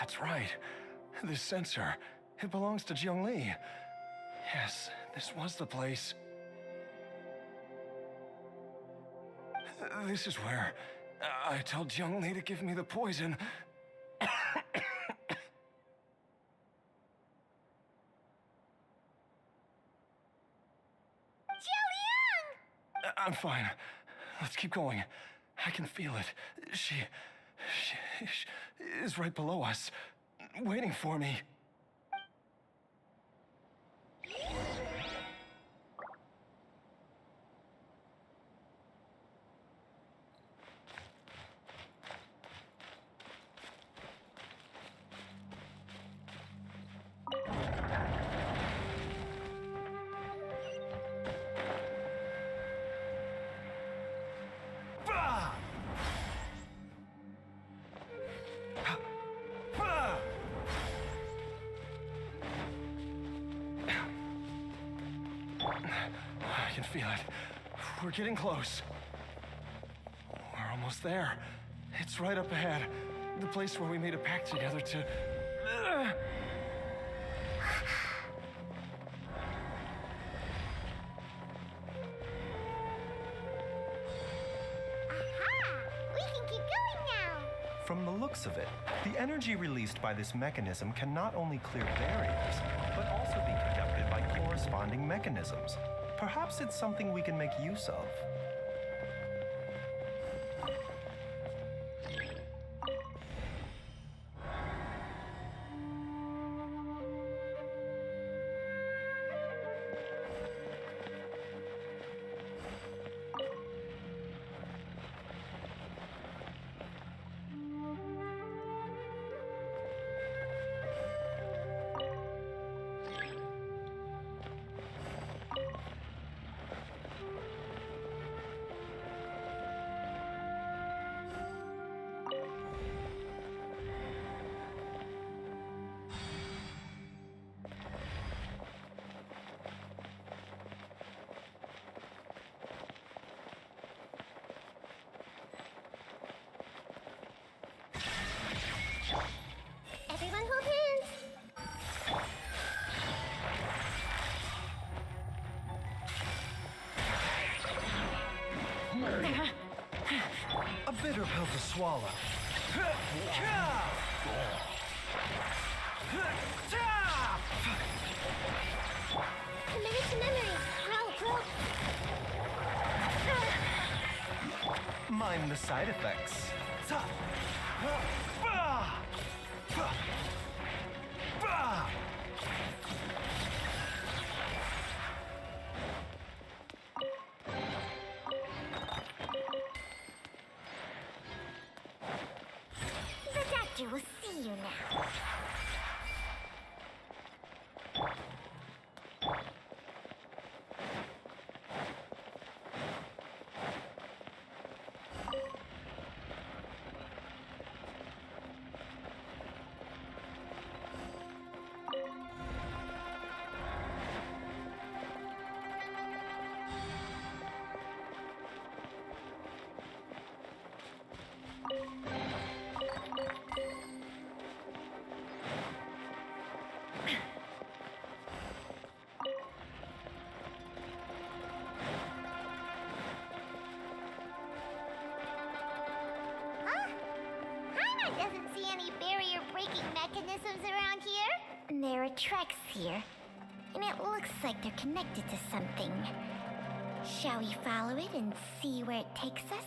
That's right. This sensor, it belongs to Zhongli. Yes, this was the place. This is where I told Zhongli to give me the poison. I'm fine. Let's keep going. I can feel it. She is right below us, waiting for me. I can feel it. We're getting close. We're almost there. It's right up ahead. The place where we made a pact together to... We can keep going now! From the looks of it, the energy released by this mechanism can not only clear barriers, but also be conducted by corresponding mechanisms. Perhaps it's something we can make use of. Everyone hold hands! A bitter pill to swallow. Committed to memory! Grow! Mind the side effects. The doctor will see you now. Doesn't see any barrier-breaking mechanisms around here. There are tracks here, and it looks like they're connected to something. Shall we follow it and see where it takes us?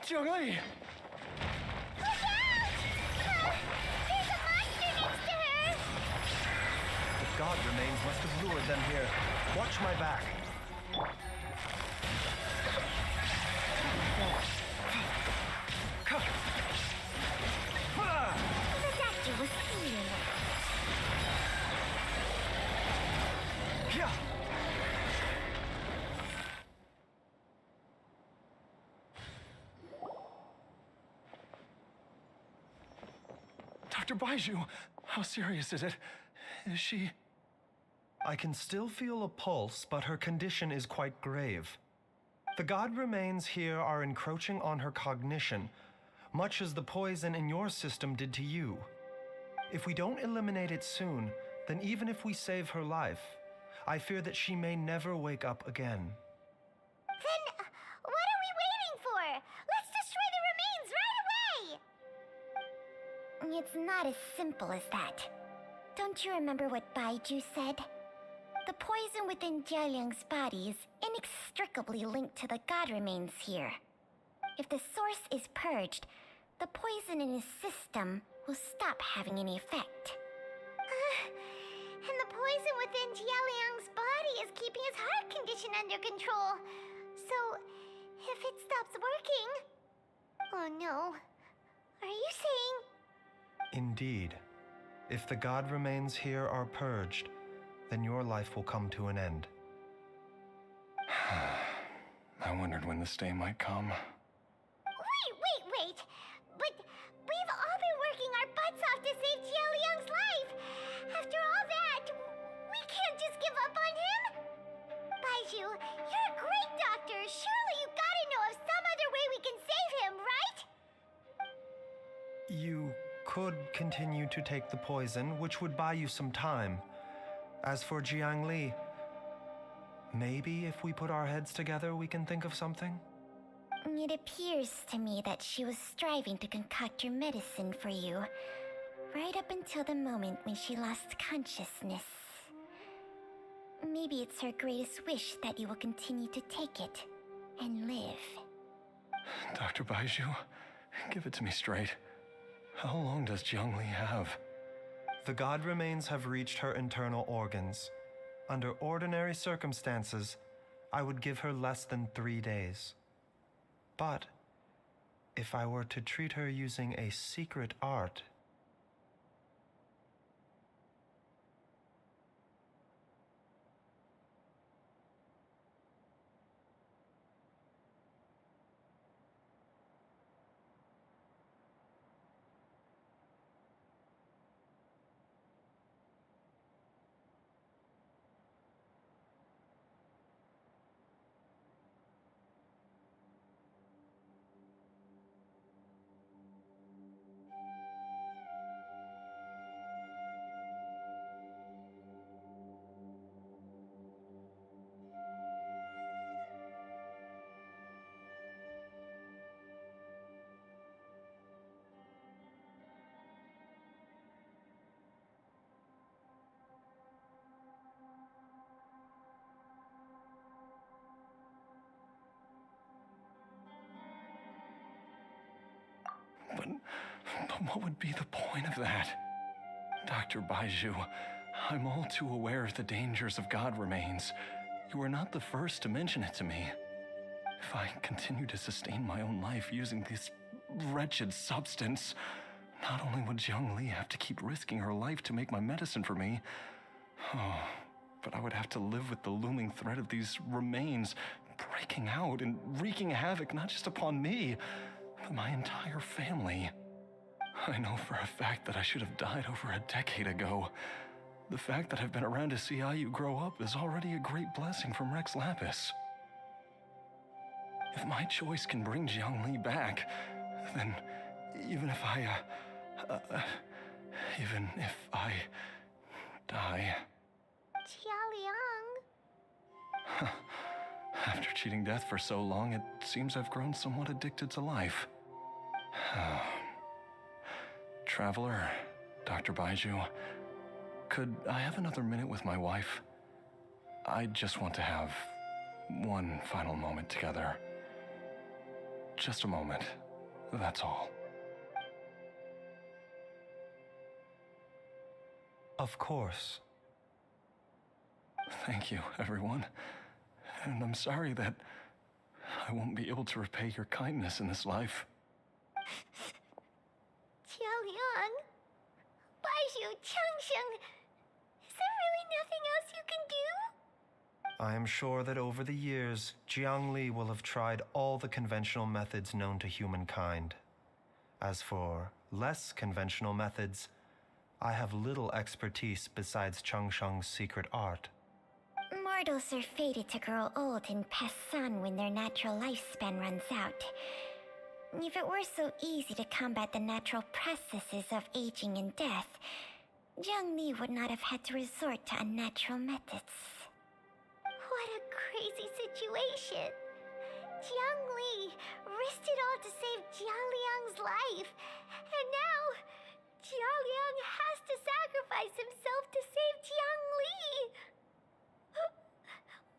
Jiangli! Look out! There's a monster next to her! The god remains must have lured them here. Watch my back. The doctor was seeing it. Yeah. Dr. Baiju, how serious is it? Is she... I can still feel a pulse, but her condition is quite grave. The god remains here are encroaching on her cognition, much as the poison in your system did to you. If we don't eliminate it soon, then even if we save her life, I fear that she may never wake up again. Then, what are we waiting for? Let's destroy the remains right away! It's not as simple as that. Don't you remember what Baiju said? The poison within Jialiang's body is inextricably linked to the god remains here. If the source is purged, the poison in his system will stop having any effect. And the poison within Jialiang's body is keeping his heart condition under control. So, if it stops working... Oh no. Are you saying... Indeed. If the god remains here are purged, then your life will come to an end. I wondered when this day might come. Wait! But we've all been working our butts off to save Jialiang's life! After all that, we can't just give up on him! Baiju, you're a great doctor! Surely you gotta know of some other way we can save him, right? You could continue to take the poison, which would buy you some time. As for Jiangli, maybe if we put our heads together, we can think of something? It appears to me that she was striving to concoct your medicine for you, right up until the moment when she lost consciousness. Maybe it's her greatest wish that you will continue to take it and live. Dr. Baiju, give it to me straight. How long does Jiangli have? The god remains have reached her internal organs. Under ordinary circumstances, I would give her less than 3 days. But if I were to treat her using a secret art, What would be the point of that? Dr. Baiju, I'm all too aware of the dangers of God remains. You are not the first to mention it to me. If I continue to sustain my own life using this wretched substance, not only would Jiang Li have to keep risking her life to make my medicine for me, but I would have to live with the looming threat of these remains breaking out and wreaking havoc not just upon me, but my entire family. I know for a fact that I should have died over a decade ago. The fact that I've been around to see IU grow up is already a great blessing from Rex Lapis. If my choice can bring Jiang Li back, then even if I die. Xiaoliang. After cheating death for so long, it seems I've grown somewhat addicted to life. Traveler, Dr. Baiju, could I have another minute with my wife? I just want to have one final moment together. Just a moment, that's all. Of course. Thank you, everyone. And I'm sorry that I won't be able to repay your kindness in this life. Xiaoliang. Baiju, Changsheng. Is there really nothing else you can do? I am sure that over the years, Jiang Li will have tried all the conventional methods known to humankind. As for less conventional methods, I have little expertise besides Changsheng's secret art. Mortals are fated to grow old and pass on when their natural lifespan runs out. If it were so easy to combat the natural processes of aging and death, Jiang Li would not have had to resort to unnatural methods. What a crazy situation! Jiang Li risked it all to save Jiaoliang's life, and now Jiaoliang has to sacrifice himself to save Jiang Li!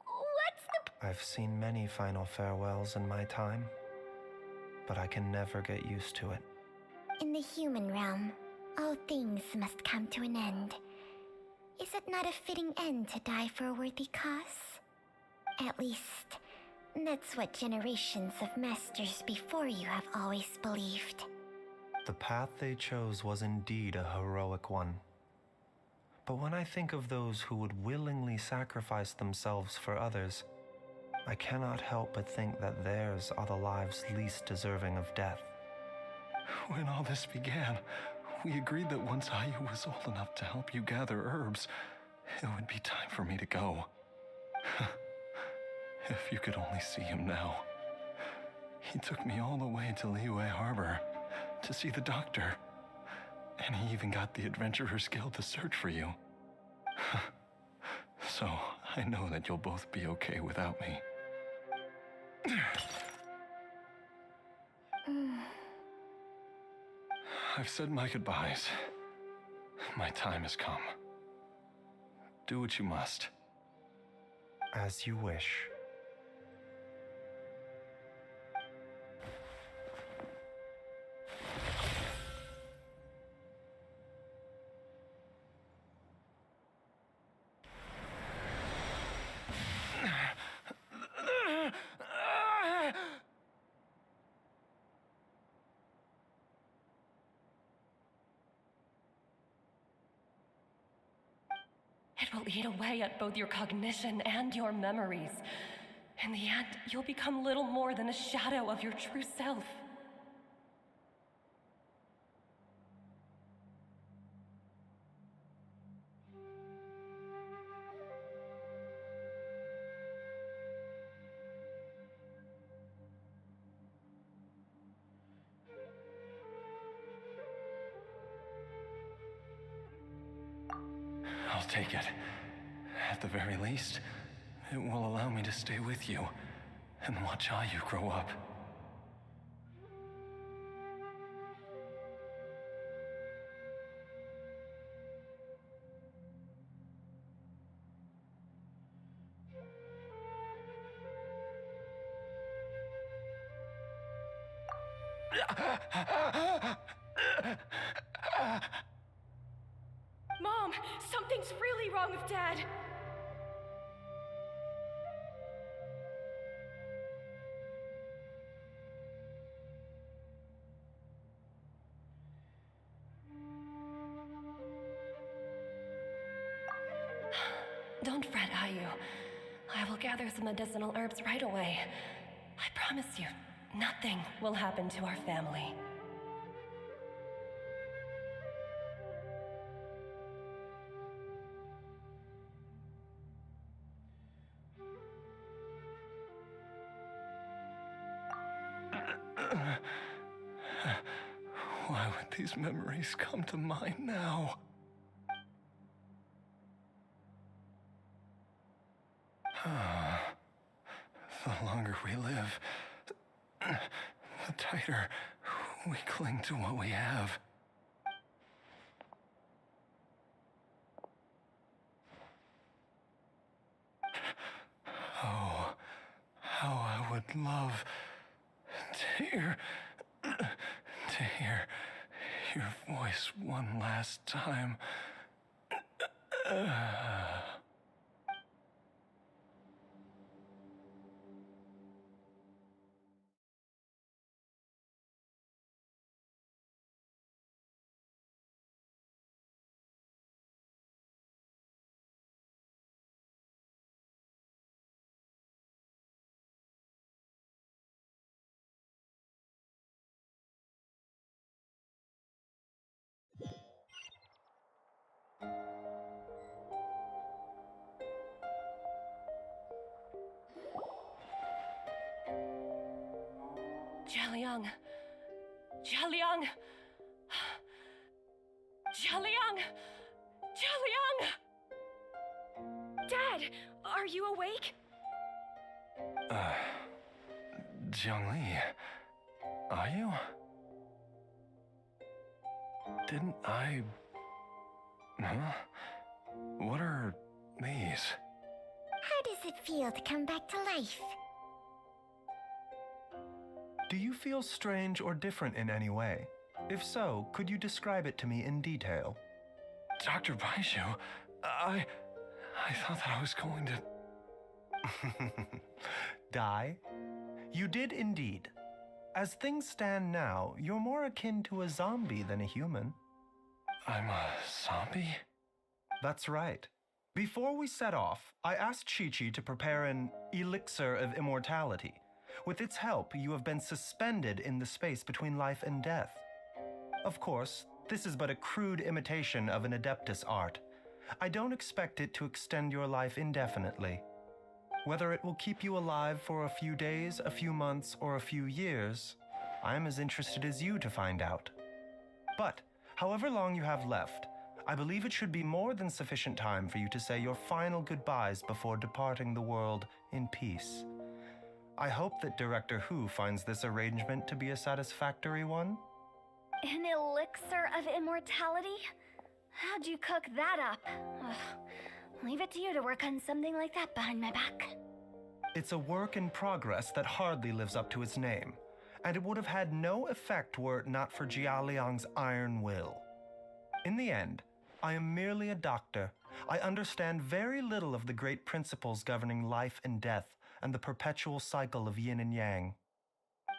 What's the... I've seen many final farewells in my time, but I can never get used to it. In the human realm, all things must come to an end. Is it not a fitting end to die for a worthy cause? At least, that's what generations of masters before you have always believed. The path they chose was indeed a heroic one. But when I think of those who would willingly sacrifice themselves for others, I cannot help but think that theirs are the lives least deserving of death. When all this began, we agreed that once IU was old enough to help you gather herbs, it would be time for me to go. If you could only see him now. He took me all the way to Liyue Harbor to see the doctor. And he even got the Adventurers Guild to search for you. So, I know that you'll both be okay without me. I've said my goodbyes. My time has come. Do what you must. As you wish. It will eat away at both your cognition and your memories. In the end, you'll become little more than a shadow of your true self. I'll take it. At the very least, it will allow me to stay with you and watch IU grow up. Something's really wrong with Dad. Don't fret, Ayu. I will gather some medicinal herbs right away. I promise you, nothing will happen to our family. Why would these memories come to mind now? The longer we live, the tighter we cling to what we have. Oh, how I would love to hear your voice one last time. Jialiang! Jialiang! Jialiang! Jialiang! Dad, are you awake? Jiangli, are you? Didn't I... Huh? What are these? How does it feel to come back to life? Do you feel strange or different in any way? If so, could you describe it to me in detail? Dr. Baizhu, I thought that I was going to... Die? You did indeed. As things stand now, you're more akin to a zombie than a human. I'm a zombie? That's right. Before we set off, I asked Chi-Chi to prepare an elixir of immortality. With its help, you have been suspended in the space between life and death. Of course, this is but a crude imitation of an Adeptus art. I don't expect it to extend your life indefinitely. Whether it will keep you alive for a few days, a few months, or a few years, I'm as interested as you to find out. But, however long you have left, I believe it should be more than sufficient time for you to say your final goodbyes before departing the world in peace. I hope that Director Hu finds this arrangement to be a satisfactory one. An elixir of immortality? How'd you cook that up? Ugh. Leave it to you to work on something like that behind my back. It's a work in progress that hardly lives up to its name, and it would have had no effect were it not for Jia Liang's iron will. In the end, I am merely a doctor. I understand very little of the great principles governing life and death and the perpetual cycle of yin and yang.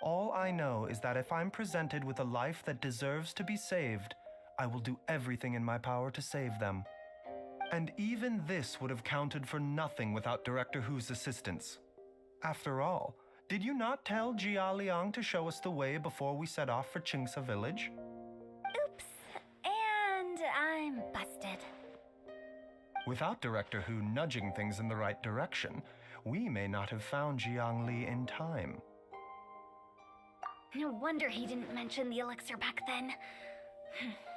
All I know is that if I'm presented with a life that deserves to be saved, I will do everything in my power to save them. And even this would have counted for nothing without Director Hu's assistance. After all, did you not tell Jia Liang to show us the way before we set off for Qingce village? Oops. And I'm busted. Without Director Hu nudging things in the right direction, we may not have found Jiangli in time. No wonder he didn't mention the elixir back then.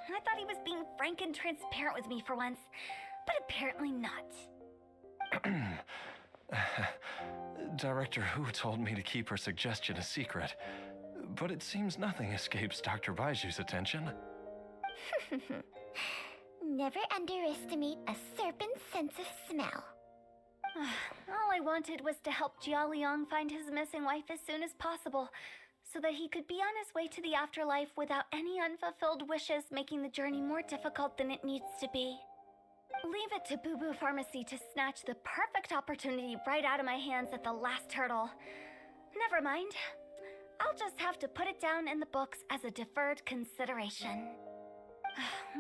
I thought he was being frank and transparent with me for once, but apparently not. Director Hu told me to keep her suggestion a secret, but it seems nothing escapes Dr. Baiju's attention. Never underestimate a serpent's sense of smell. All I wanted was to help Jia Liang find his missing wife as soon as possible, so that he could be on his way to the afterlife without any unfulfilled wishes making the journey more difficult than it needs to be. Leave it to Boo Boo Pharmacy to snatch the perfect opportunity right out of my hands at the last hurdle. Never mind. I'll just have to put it down in the books as a deferred consideration.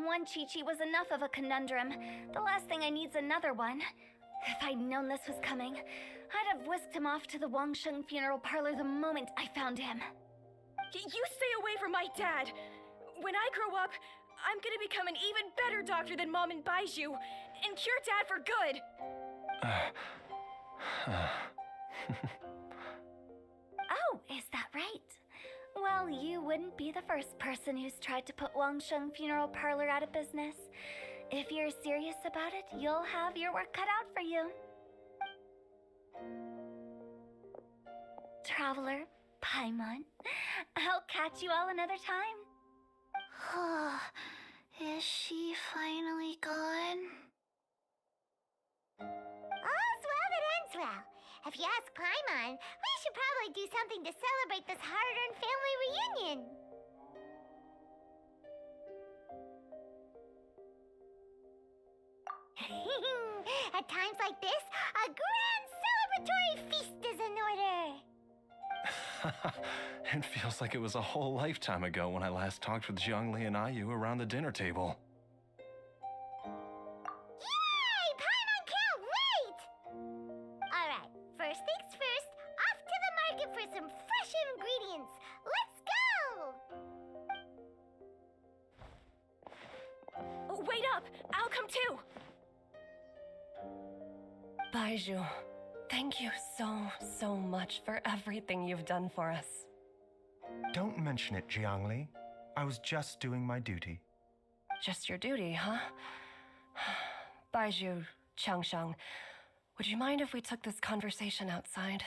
One Chi-Chi was enough of a conundrum. The last thing I need's another one. If I'd known this was coming, I'd have whisked him off to the Wangsheng funeral parlor the moment I found him. You stay away from my dad! When I grow up, I'm gonna become an even better doctor than Mom and Baiju, and cure Dad for good! Oh, is that right? Well, you wouldn't be the first person who's tried to put Wangsheng Funeral Parlor out of business. If you're serious about it, you'll have your work cut out for you. Traveler, Paimon, I'll catch you all another time. Is she finally gone? All's well that ends well. If you ask Paimon, we should probably do something to celebrate this hard-earned family reunion. At times like this, a grand celebratory feast is in order. It feels like it was a whole lifetime ago when I last talked with Zhongli and Ayu around the dinner table. Yay! Paimon can't wait! Alright, first things first, off to the market for some fresh ingredients. Let's go! Wait up! I'll come too! Baiju, thank you so much for everything you've done for us. Don't mention it, Jiangli. I was just doing my duty. Just your duty, huh? Baiju, Changsheng, would you mind if we took this conversation outside?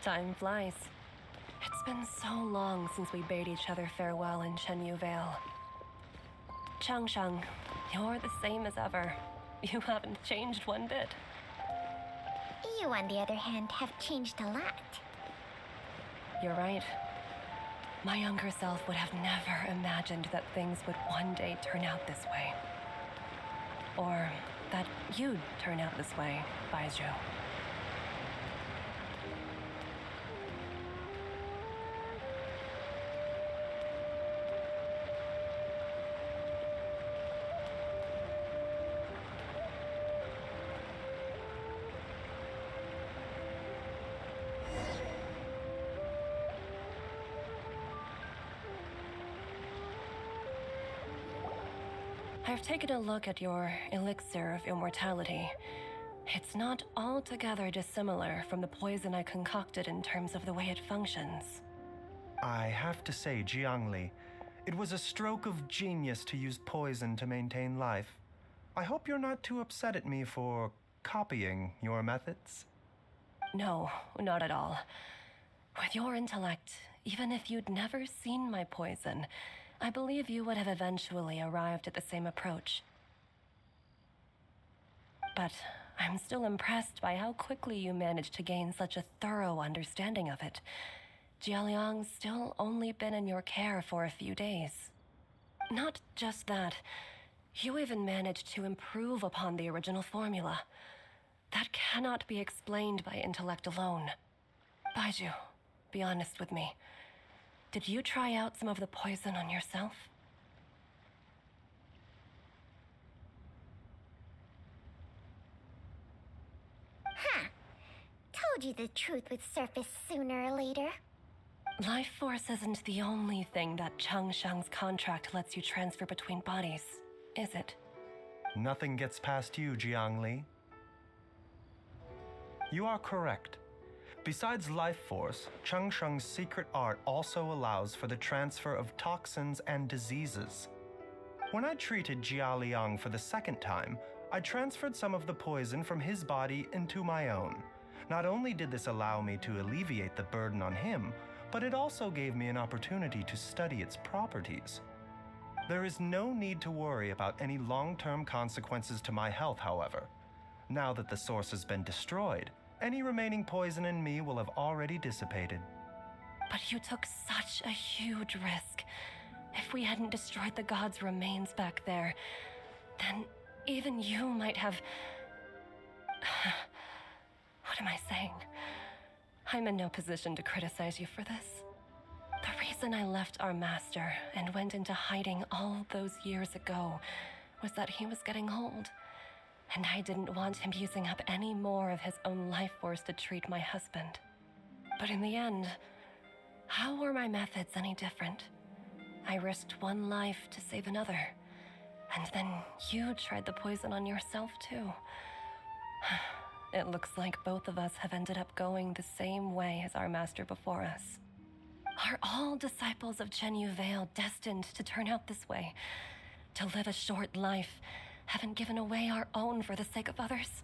Time flies. It's been so long since we bade each other farewell in Chenyu Vale. Changsheng, you're the same as ever. You haven't changed one bit. You, on the other hand, have changed a lot. You're right. My younger self would have never imagined that things would one day turn out this way. Or that you'd turn out this way, Baiju. I've taken a look at your elixir of immortality. It's not altogether dissimilar from the poison I concocted in terms of the way it functions. I have to say, Jiangli, it was a stroke of genius to use poison to maintain life. I hope you're not too upset at me for copying your methods. No, not at all. With your intellect, even if you'd never seen my poison, I believe you would have eventually arrived at the same approach. But I'm still impressed by how quickly you managed to gain such a thorough understanding of it. Jialiang's still only been in your care for a few days. Not just that, you even managed to improve upon the original formula. That cannot be explained by intellect alone. Baiju, be honest with me. Did you try out some of the poison on yourself? Huh. Told you the truth would surface sooner or later. Life force isn't the only thing that Changsheng's contract lets you transfer between bodies, is it? Nothing gets past you, Jiangli. You are correct. Besides life force, Changsheng's secret art also allows for the transfer of toxins and diseases. When I treated Jia Liang for the second time, I transferred some of the poison from his body into my own. Not only did this allow me to alleviate the burden on him, but it also gave me an opportunity to study its properties. There is no need to worry about any long-term consequences to my health, however. Now that the source has been destroyed, any remaining poison in me will have already dissipated. But you took such a huge risk. If we hadn't destroyed the god's remains back there, then even you might have... What am I saying? I'm in no position to criticize you for this. The reason I left our master and went into hiding all those years ago was that he was getting old, and I didn't want him using up any more of his own life force to treat my husband. But in the end, how were my methods any different? I risked one life to save another, and then you tried the poison on yourself too. It looks like both of us have ended up going the same way as our master before us. Are all disciples of Chenyu Vale destined to turn out this way? To live a short life, having given away our own for the sake of others?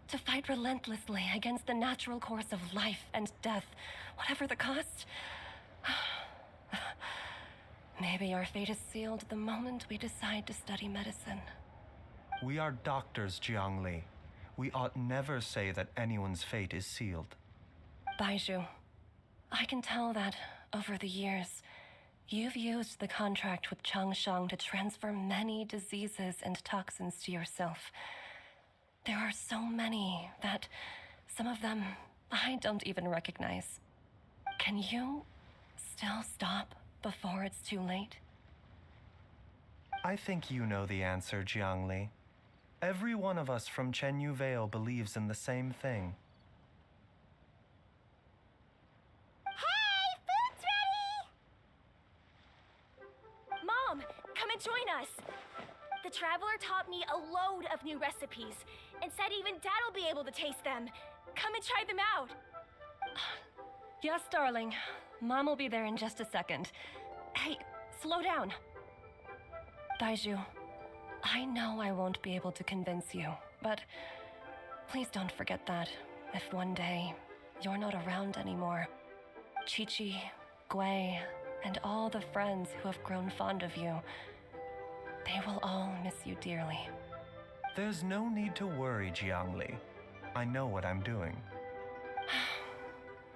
To fight relentlessly against the natural course of life and death, whatever the cost? Maybe our fate is sealed the moment we decide to study medicine. We are doctors, Jiangli. We ought never say that anyone's fate is sealed. Baiju, I can tell that, over the years, you've used the contract with Changsheng to transfer many diseases and toxins to yourself. There are so many that some of them I don't even recognize. Can you still stop before it's too late? I think you know the answer, Jiangli. Every one of us from Chenyu Vale believes in the same thing. Hey, food's ready! Mom, come and join us. The Traveler taught me a load of new recipes and said even Dad'll be able to taste them. Come and try them out. Yes, darling. Mom will be there in just a second. Hey, slow down. Baiju, I know I won't be able to convince you, but please don't forget that if one day you're not around anymore, Chi-Chi, Gui, and all the friends who have grown fond of you, they will all miss you dearly. There's no need to worry, Jiangli. I know what I'm doing.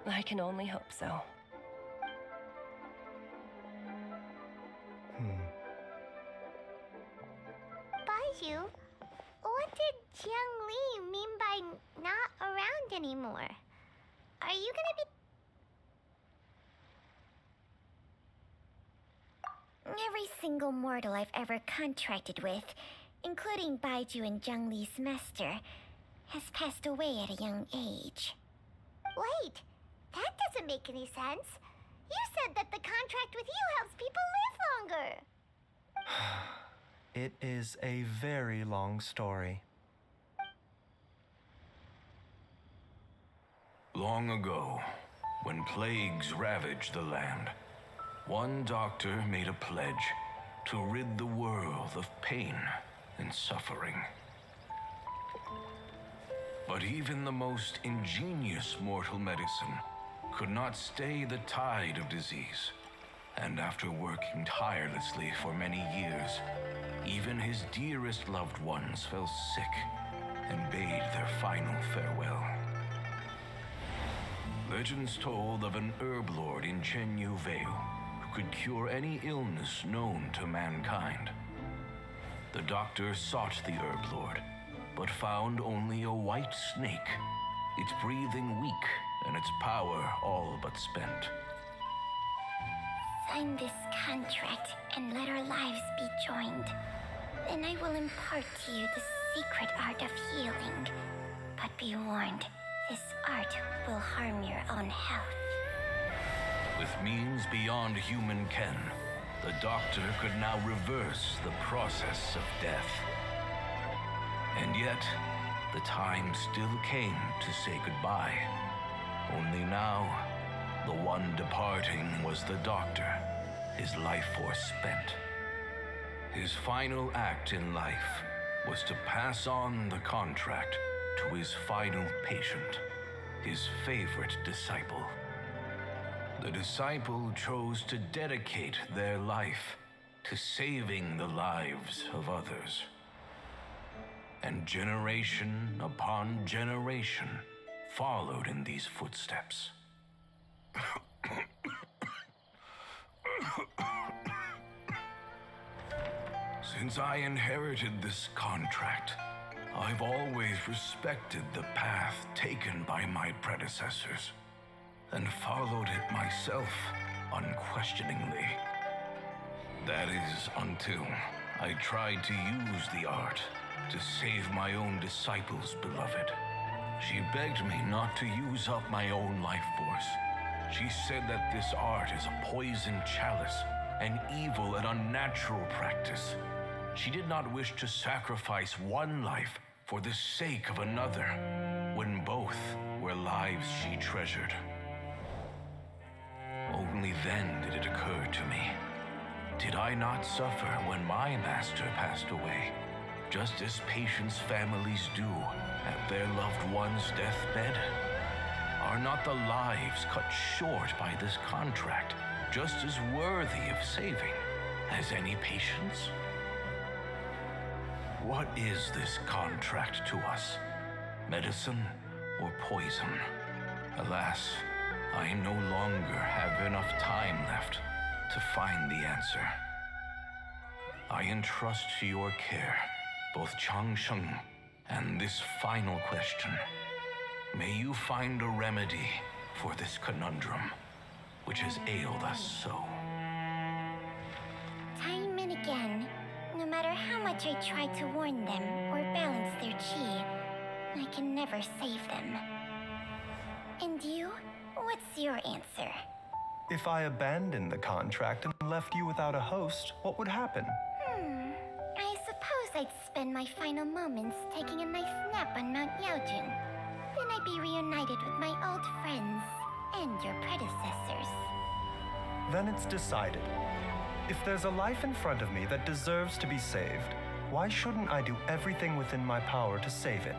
I can only hope so. Baiju, what did Jiang Li mean by not around anymore? Are you gonna be... Every single mortal I've ever contracted with, including Baiju and Jiang Li's master, has passed away at a young age. Wait, that doesn't make any sense. You said that the contract with you helps people live longer. It is a very long story. Long ago, when plagues ravaged the land, one doctor made a pledge to rid the world of pain and suffering. But even the most ingenious mortal medicine could not stay the tide of disease. And after working tirelessly for many years, even his dearest loved ones fell sick and bade their final farewell. Legends told of an herb lord in Chenyu Vale who could cure any illness known to mankind. The doctor sought the herb lord, but found only a white snake, its breathing weak and its power all but spent. Sign this contract and let our lives be joined. Then I will impart to you the secret art of healing. But be warned, this art will harm your own health. With means beyond human ken, the doctor could now reverse the process of death. And yet, the time still came to say goodbye. Only now, the one departing was the doctor, his life force spent. His final act in life was to pass on the contract to his final patient, his favorite disciple. The disciple chose to dedicate their life to saving the lives of others. And generation upon generation followed in these footsteps. Since I inherited this contract, I've always respected the path taken by my predecessors and followed it myself unquestioningly. That is until I tried to use the art to save my own disciple's beloved. She begged me not to use up my own life force. She said that this art is a poison chalice, an evil and unnatural practice. She did not wish to sacrifice one life for the sake of another, when both were lives she treasured. Only then did it occur to me, did I not suffer when my master passed away, just as patients' families do at their loved one's deathbed? Are not the lives cut short by this contract just as worthy of saving as any patients? What is this contract to us? Medicine or poison? Alas, I no longer have enough time left to find the answer. I entrust to your care both Changsheng and this final question. May you find a remedy for this conundrum, which has ailed us so. Time and again, no matter how much I try to warn them or balance their chi, I can never save them. And you? What's your answer? If I abandoned the contract and left you without a host, what would happen? I suppose I'd spend my final moments taking a nice nap on Mount Yaojun. Then I'd be reunited with my old friends and your predecessors. Then it's decided. If there's a life in front of me that deserves to be saved, why shouldn't I do everything within my power to save it?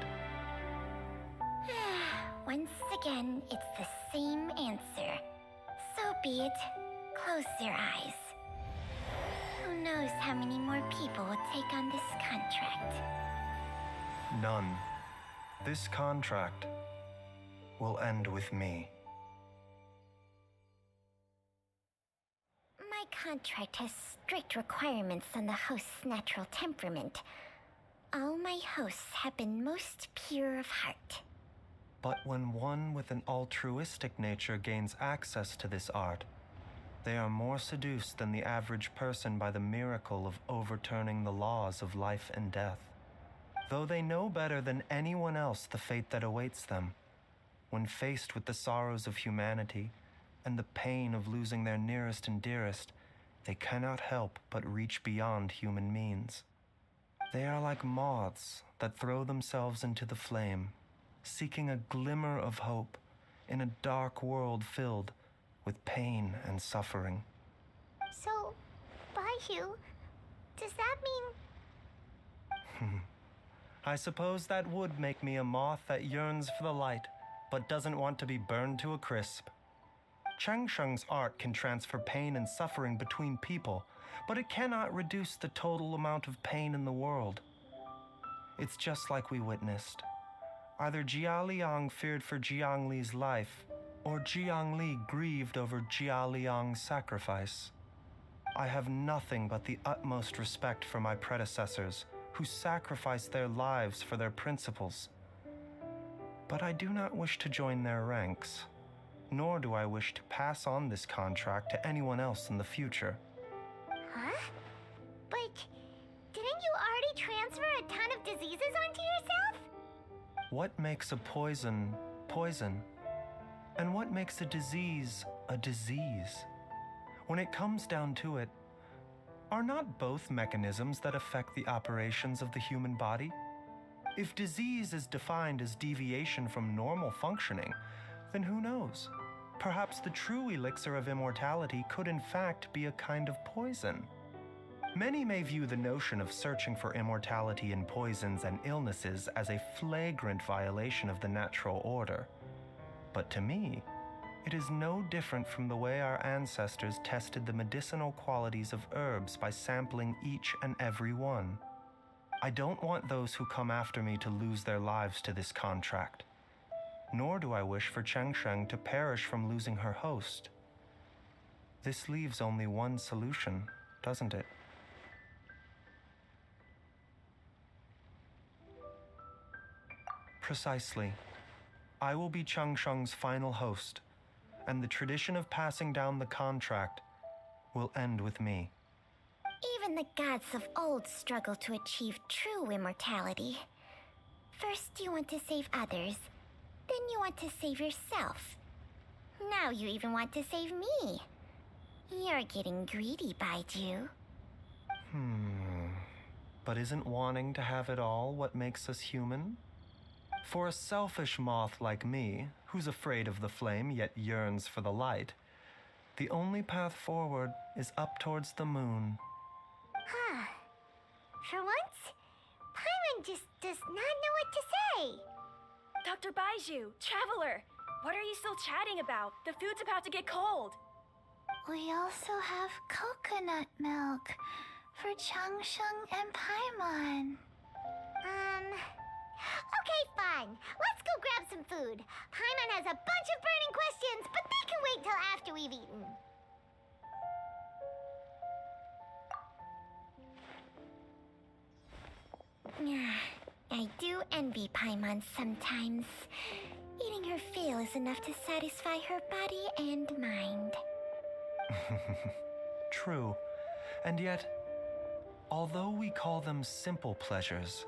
Once again, it's the same answer. So be it. Close your eyes. Who knows how many more people will take on this contract? None. This contract will end with me. My contract has strict requirements on the host's natural temperament. All my hosts have been most pure of heart. But when one with an altruistic nature gains access to this art, they are more seduced than the average person by the miracle of overturning the laws of life and death. Though they know better than anyone else the fate that awaits them, when faced with the sorrows of humanity and the pain of losing their nearest and dearest, they cannot help but reach beyond human means. They are like moths that throw themselves into the flame, seeking a glimmer of hope in a dark world filled with pain and suffering. So, Baiju, does that mean... I suppose that would make me a moth that yearns for the light, but doesn't want to be burned to a crisp. Changsheng's art can transfer pain and suffering between people, but it cannot reduce the total amount of pain in the world. It's just like we witnessed. Either Jia Liang feared for Jiang Li's life, or Jiang Li grieved over Jia Liang's sacrifice. I have nothing but the utmost respect for my predecessors, who sacrificed their lives for their principles. But I do not wish to join their ranks, nor do I wish to pass on this contract to anyone else in the future. Huh? But didn't you already transfer a ton of diseases onto yourself? What makes a poison poison? And what makes a disease a disease? When it comes down to it, are not both mechanisms that affect the operations of the human body? If disease is defined as deviation from normal functioning, then who knows? Perhaps the true elixir of immortality could in fact be a kind of poison. Many may view the notion of searching for immortality in poisons and illnesses as a flagrant violation of the natural order. But to me, it is no different from the way our ancestors tested the medicinal qualities of herbs by sampling each and every one. I don't want those who come after me to lose their lives to this contract. Nor do I wish for Cheng Sheng to perish from losing her host. This leaves only one solution, doesn't it? Precisely. I will be Cheng Sheng's final host, and the tradition of passing down the contract will end with me. Even the gods of old struggle to achieve true immortality. First you want to save others, then you want to save yourself. Now you even want to save me. You're getting greedy, Baiju. But isn't wanting to have it all what makes us human? For a selfish moth like me, who's afraid of the flame yet yearns for the light, the only path forward is up towards the moon. Huh. For once, Paimon just does not know what to say. Dr. Baiju, Traveler, what are you still chatting about? The food's about to get cold. We also have coconut milk for Changsheng and Paimon. Okay, fine. Let's go grab some food. Paimon has a bunch of burning questions, but they can wait till after we've eaten. I do envy Paimon sometimes. Eating her fill is enough to satisfy her body and mind. True. And yet, although we call them simple pleasures,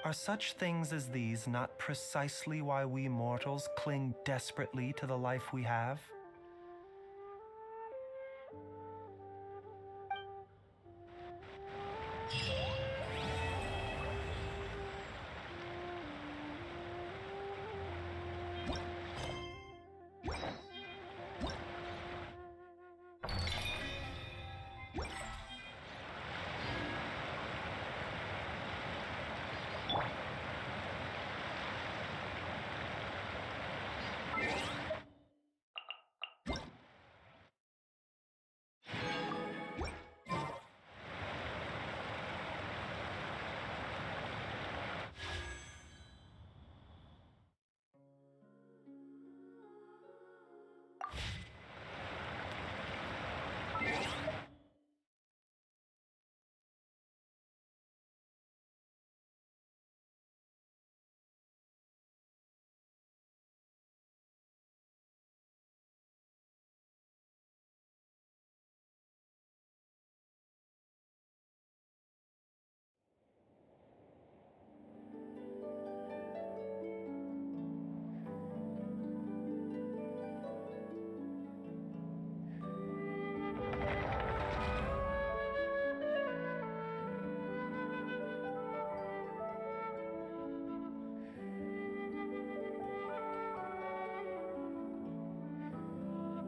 are such things as these not precisely why we mortals cling desperately to the life we have?